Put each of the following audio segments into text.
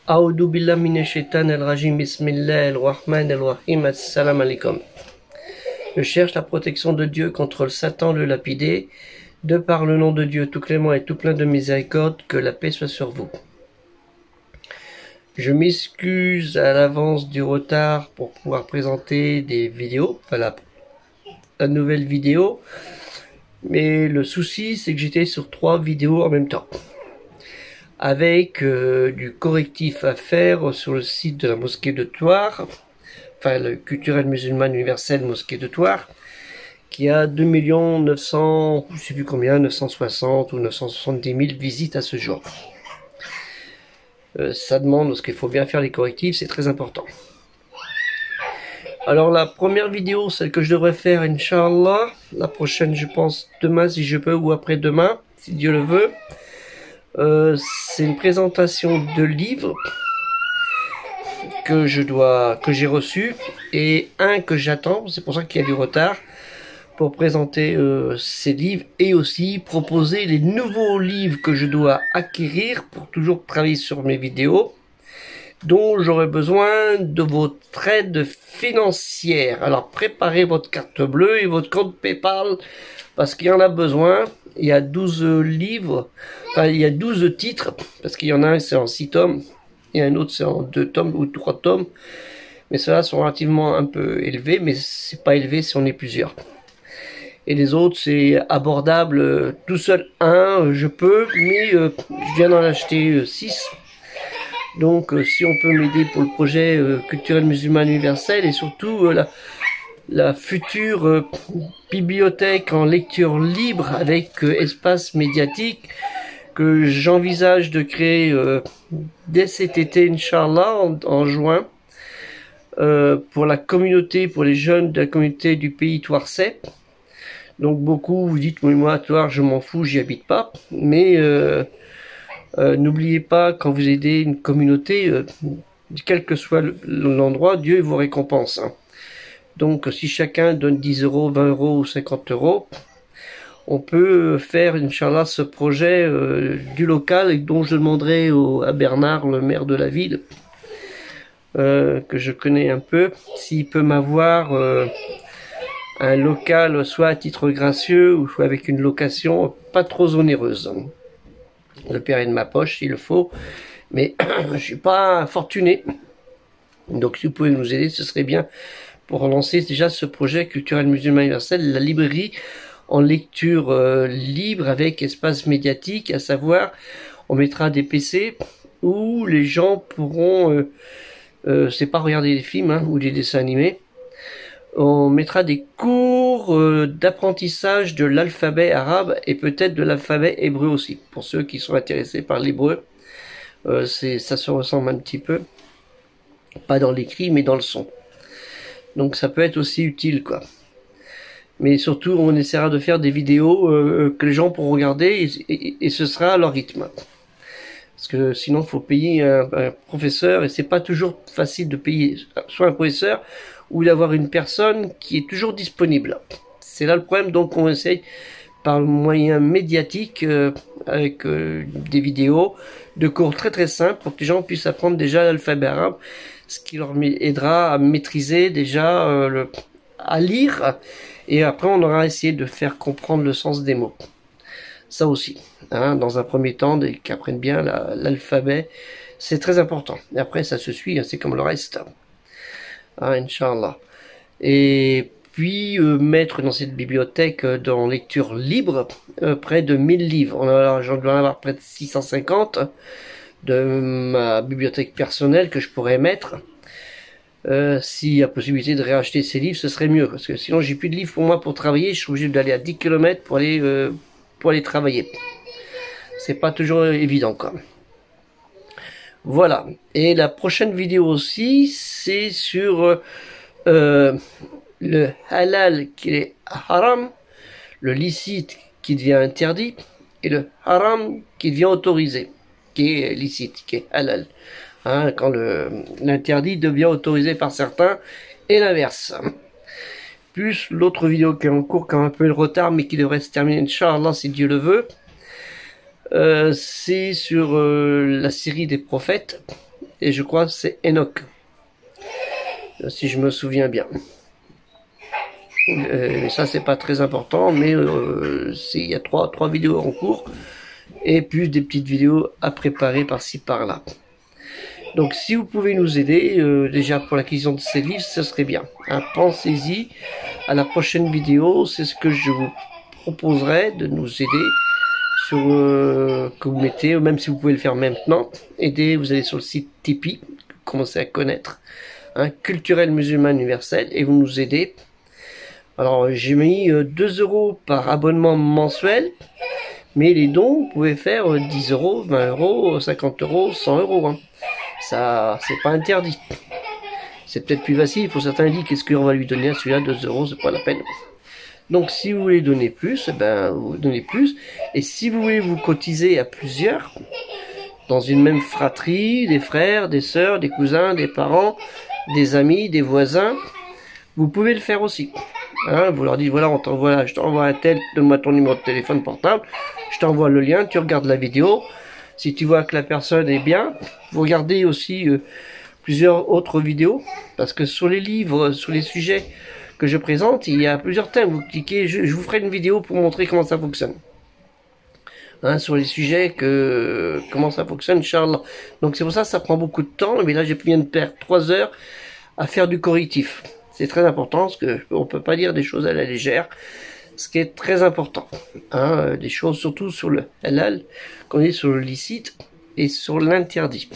A'udhu billah minash shaitanir rajim, bismillahir rahmanir rahim, assalamu alaikum. Je cherche la protection de Dieu contre le Satan le lapidé, de par le nom de Dieu tout clément et tout plein de miséricorde, que la paix soit sur vous. Je m'excuse à l'avance du retard pour pouvoir présenter des vidéos, voilà, la nouvelle vidéo, mais le souci c'est que j'étais sur 3 vidéos en même temps, avec du correctif à faire sur le site de la mosquée de Thouars, enfin le culturel musulman universel mosquée de Thouars, qui a 2 900, je sais plus combien, 960 ou 970 000 visites à ce jour. Ça demande, parce qu'il faut bien faire les correctifs, c'est très important. Alors la première vidéo, celle que je devrais faire, Inch'Allah, la prochaine je pense demain si je peux, ou après-demain, si Dieu le veut, c'est une présentation de livres que j'ai reçu, et un que j'attends, c'est pour ça qu'il y a du retard, pour présenter ces livres, et aussi proposer les nouveaux livres que je dois acquérir pour toujours travailler sur mes vidéos, dont j'aurai besoin de votre aide financière. Alors préparez votre carte bleue et votre compte PayPal, parce qu'il y en a besoin. Il y a 12 livres, enfin il y a 12 titres, parce qu'il y en a un c'est en 6 tomes, et un autre c'est en 2 tomes ou 3 tomes, mais ceux-là sont relativement un peu élevés, mais c'est pas élevé si on est plusieurs. Et les autres c'est abordable, tout seul un je peux, mais je viens d'en acheter 6. Donc si on peut m'aider pour le projet culturel musulman universel, et surtout la future bibliothèque en lecture libre avec espace médiatique que j'envisage de créer dès cet été, Inch'Allah, en juin, pour la communauté, pour les jeunes de la communauté du pays thouarçais. Donc beaucoup vous dites, oui, moi, Thouars, je m'en fous, j'y habite pas, mais n'oubliez pas, quand vous aidez une communauté, quel que soit l'endroit, Dieu vous récompense. Hein. Donc si chacun donne 10 euros, 20 euros ou 50 euros, on peut faire, Inch'Allah, ce projet du local, et dont je demanderai à Bernard, le maire de la ville, que je connais un peu, s'il peut m'avoir un local, soit à titre gracieux, ou soit avec une location pas trop onéreuse. Le paierai de ma poche s'il le faut, mais je suis pas fortuné, donc si vous pouvez nous aider, ce serait bien pour relancer déjà ce projet culturel musulman universel, la librairie en lecture libre avec espace médiatique, à savoir on mettra des PC où les gens pourront, c'est pas regarder des films hein, ou des dessins animés, on mettra des cours d'apprentissage de l'alphabet arabe et peut-être de l'alphabet hébreu aussi, pour ceux qui sont intéressés par l'hébreu. Ça se ressemble un petit peu, pas dans l'écrit mais dans le son. Donc ça peut être aussi utile quoi. Mais surtout on essaiera de faire des vidéos que les gens pourront regarder, et ce sera à leur rythme. Parce que sinon il faut payer un professeur, et c'est pas toujours facile de payer soit un professeur ou d'avoir une personne qui est toujours disponible. C'est là le problème, donc on essaye par le moyen médiatique, avec des vidéos, de cours très très simples pour que les gens puissent apprendre déjà l'alphabet arabe, ce qui leur aidera à maîtriser déjà, à lire, et après on aura essayé de faire comprendre le sens des mots. Ça aussi, hein, dans un premier temps, qu'ils apprennent bien l'alphabet, c'est très important. Et après ça se suit, hein, c'est comme le reste. Ah, Inch'Allah. Et puis mettre dans cette bibliothèque dans lecture libre près de 1000 livres. J'en dois en avoir près de 650 de ma bibliothèque personnelle que je pourrais mettre. S'il y a possibilité de réacheter ces livres, ce serait mieux, parce que sinon j'ai plus de livres pour moi pour travailler, je suis obligé d'aller à 10 km pour aller travailler. C'est pas toujours évident quoi. Voilà, et la prochaine vidéo aussi, c'est sur le halal qui est haram, le licite qui devient interdit, et le haram qui devient autorisé, qui est licite, qui est halal. Hein, quand l'interdit devient autorisé par certains, et l'inverse. Plus l'autre vidéo qui est en cours, qui a un peu de retard, mais qui devrait se terminer, Inch'Allah, si Dieu le veut, C'est sur la série des prophètes, et je crois que c'est Enoch, si je me souviens bien. Ça c'est pas très important, mais il y a trois vidéos en cours, et plus des petites vidéos à préparer par-ci par-là. Donc si vous pouvez nous aider, déjà pour l'acquisition de ces livres, ce serait bien. Hein, pensez-y, à la prochaine vidéo, c'est ce que je vous proposerai, de nous aider sur que vous mettez, même si vous pouvez le faire maintenant. Aidez, vous allez sur le site Tipeee, commencez à connaître, hein, Culturel Musulman Universel, et vous nous aidez. Alors j'ai mis 2 € par abonnement mensuel, mais les dons, vous pouvez faire 10 €, 20 €, 50 €, 100 €. Hein. Ça, c'est pas interdit. C'est peut-être plus facile pour certains. Disent qu'est-ce qu'on va lui donner à celui-là, 2 €, c'est pas la peine. Donc si vous voulez donner plus, ben vous donnez plus. Et si vous voulez vous cotiser à plusieurs, dans une même fratrie, des frères, des sœurs, des cousins, des parents, des amis, des voisins, vous pouvez le faire aussi. Hein, vous leur dites voilà, on t'envoie, je t'envoie un tel, donne-moi ton numéro de téléphone portable, je t'envoie le lien, tu regardes la vidéo. Si tu vois que la personne est bien, vous regardez aussi plusieurs autres vidéos, parce que sur les livres, sur les sujets que je présente, il y a plusieurs thèmes. Vous cliquez, je vous ferai une vidéo pour montrer comment ça fonctionne. Hein, sur les sujets, comment ça fonctionne, Inch'Allah. Donc c'est pour ça que ça prend beaucoup de temps, mais là je viens de perdre 3 heures à faire du correctif. C'est très important, parce qu'on ne peut pas dire des choses à la légère, ce qui est très important. Hein, des choses surtout sur le halal, qu'on est sur le licite et sur l'interdit.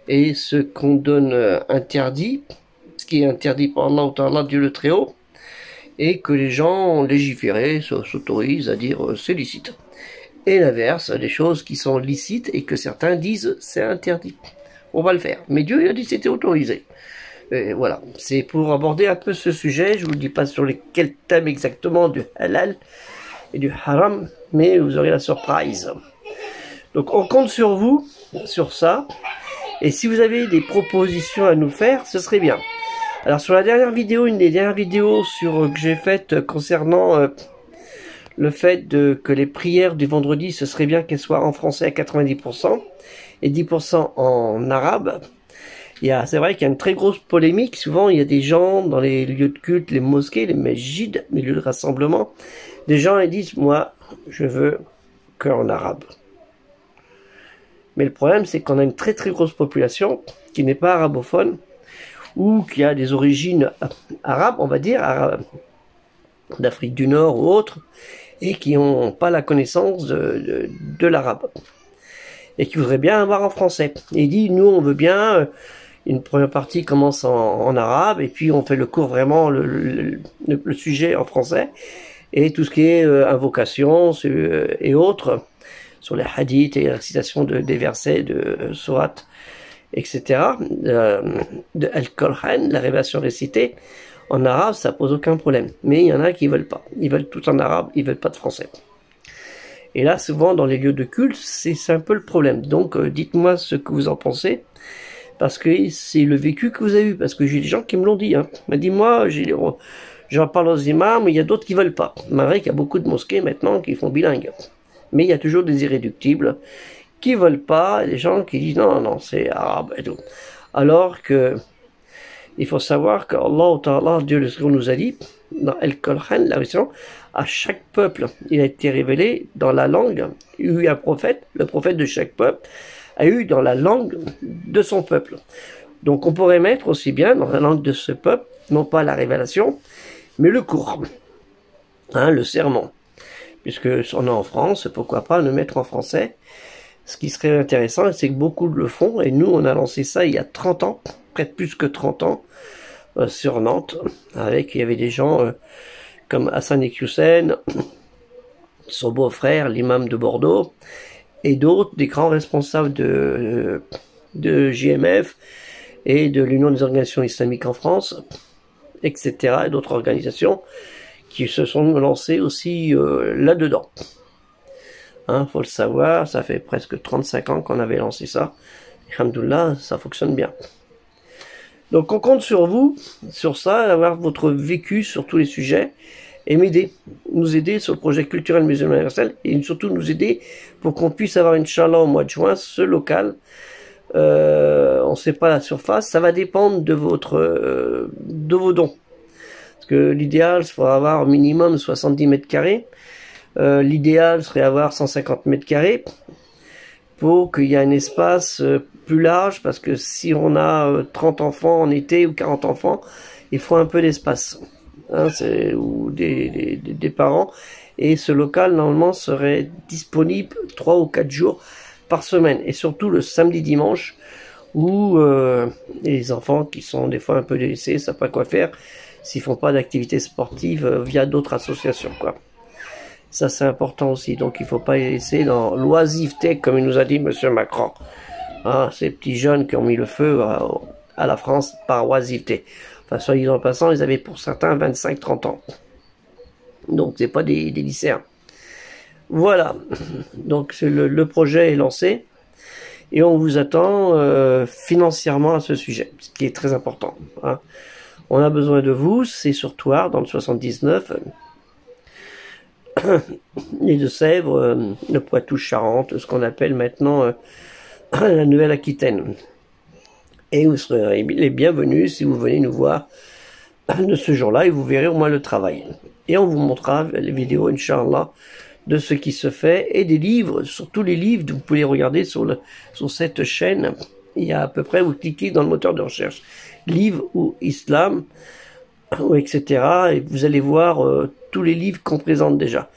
Et ce qu'on donne interdit, ce qui est interdit par Allah ou Ta'ala, Dieu le Très-Haut, et que les gens légiférés s'autorisent à dire c'est licite. Et l'inverse, des choses qui sont licites et que certains disent c'est interdit. On va le faire. Mais Dieu il a dit c'était autorisé. Et voilà, c'est pour aborder un peu ce sujet. Je vous dis pas sur quel thème exactement du halal et du haram, mais vous aurez la surprise. Donc on compte sur vous, sur ça. Et si vous avez des propositions à nous faire, ce serait bien. Alors sur la dernière vidéo, une des dernières vidéos que j'ai faites concernant le fait que les prières du vendredi, ce serait bien qu'elles soient en français à 90% et 10% en arabe. C'est vrai qu'il y a une très grosse polémique. Souvent, il y a des gens dans les lieux de culte, les mosquées, les mesjids, les lieux de rassemblement. Des gens ils disent, moi, je veux qu'en arabe. Mais le problème, c'est qu'on a une très très grosse population qui n'est pas arabophone ou qui a des origines arabes, on va dire, d'Afrique du Nord ou autre, et qui n'ont pas la connaissance de l'arabe. Et qui voudraient bien avoir en français. Et il dit, nous, on veut bien... Une première partie commence en arabe, et puis on fait le cours vraiment, le sujet en français, et tout ce qui est invocation et autres, sur les hadiths et récitation des versets de Surat, etc., de Al-Qur'an, la révélation récitée, en arabe, ça pose aucun problème. Mais il y en a qui veulent pas. Ils veulent tout en arabe, ils veulent pas de français. Et là, souvent, dans les lieux de culte, c'est un peu le problème. Donc, dites-moi ce que vous en pensez. Parce que c'est le vécu que vous avez eu. Parce que j'ai des gens qui me l'ont dit. Hein. M'a dit, moi, j'en parle aux imams, mais il y a d'autres qui veulent pas. Malgré qu'il y a beaucoup de mosquées maintenant qui font bilingue. Mais il y a toujours des irréductibles qui veulent pas. Des gens qui disent, non, non, c'est arabe et tout. Alors que, il faut savoir que Allah Ta'ala, Dieu le Très-Haut nous a dit, dans Al-Qur'an, la version, à chaque peuple, il a été révélé dans la langue. Il y a eu un prophète, le prophète de chaque peuple, a eu dans la langue de son peuple. Donc on pourrait mettre aussi bien dans la langue de ce peuple, non pas la révélation, mais le cours, hein, le sermon. Puisque on est en France, pourquoi pas le mettre en français. Ce qui serait intéressant, c'est que beaucoup le font, et nous on a lancé ça il y a 30 ans, peut-être plus que 30 ans, sur Nantes, il y avait des gens comme Hassan Iqiyoussen, son beau-frère, l'imam de Bordeaux, et d'autres, des grands responsables de JMF et de l'Union des organisations islamiques en France, etc., et d'autres organisations qui se sont lancées aussi là-dedans. Hein, faut le savoir, ça fait presque 35 ans qu'on avait lancé ça. Alhamdoulilah, ça fonctionne bien. Donc on compte sur vous, sur ça, avoir votre vécu sur tous les sujets, et nous aider sur le projet culturel musulman universel, et surtout nous aider pour qu'on puisse avoir, Inch'Allah, au mois de juin, ce local. On ne sait pas la surface, ça va dépendre de vos dons. Parce que l'idéal, il faudra avoir au minimum 70 mètres carrés. L'idéal serait avoir 150 mètres carrés pour qu'il y ait un espace plus large, parce que si on a 30 enfants en été ou 40 enfants, il faut un peu d'espace, hein, ou des parents, et ce local normalement serait disponible 3 ou 4 jours par semaine, et surtout le samedi dimanche, où les enfants qui sont des fois un peu délaissés, ne savent pas quoi faire, s'ils font pas d'activités sportives via d'autres associations, quoi. Ça, c'est important aussi. Donc, il ne faut pas les laisser dans l'oisiveté, comme il nous a dit M. Macron. Hein, ces petits jeunes qui ont mis le feu à la France par oisiveté. Enfin, soyez en passant, ils avaient pour certains 25-30 ans. Donc, c'est pas des lycéens. Voilà. Donc, le projet est lancé. Et on vous attend financièrement à ce sujet, ce qui est très important. Hein. On a besoin de vous. C'est sur Thouars, dans le 79. Les Deux-Sèvres, le Poitou-Charentes, ce qu'on appelle maintenant la Nouvelle-Aquitaine. Et vous serez les bienvenus si vous venez nous voir de ce jour-là, et vous verrez au moins le travail. Et on vous montrera les vidéos, Inch'Allah, de ce qui se fait, et des livres, surtout les livres, vous pouvez les regarder sur cette chaîne. Il y a à peu près, vous cliquez dans le moteur de recherche, livres ou islam, ou etc. Et vous allez voir tous les livres qu'on présente déjà.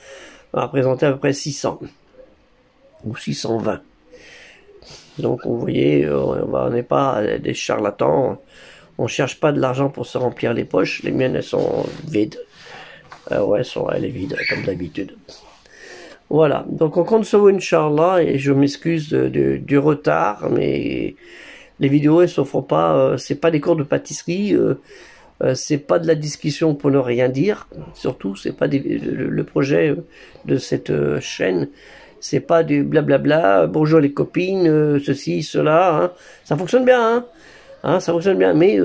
On va présenter à peu près 600 ou 620. Donc vous voyez, on n'est pas des charlatans. On cherche pas de l'argent pour se remplir les poches. Les miennes, elles sont vides. Ouais, elle est vide, comme d'habitude. Voilà, donc on compte sur vous, Inch'Allah, et je m'excuse du retard, mais les vidéos, elles se font pas, c'est pas des cours de pâtisserie, c'est pas de la discussion pour ne rien dire, surtout, c'est pas le projet de cette chaîne, c'est pas du blablabla, bonjour les copines, ceci, cela, hein. Ça fonctionne bien, hein, ça fonctionne bien, mais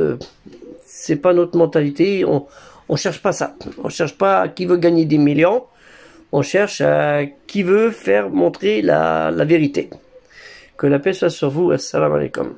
c'est pas notre mentalité, on cherche pas ça, on cherche pas qui veut gagner des millions, on cherche à qui veut faire montrer la vérité. Que la paix soit sur vous, assalamu alaikum.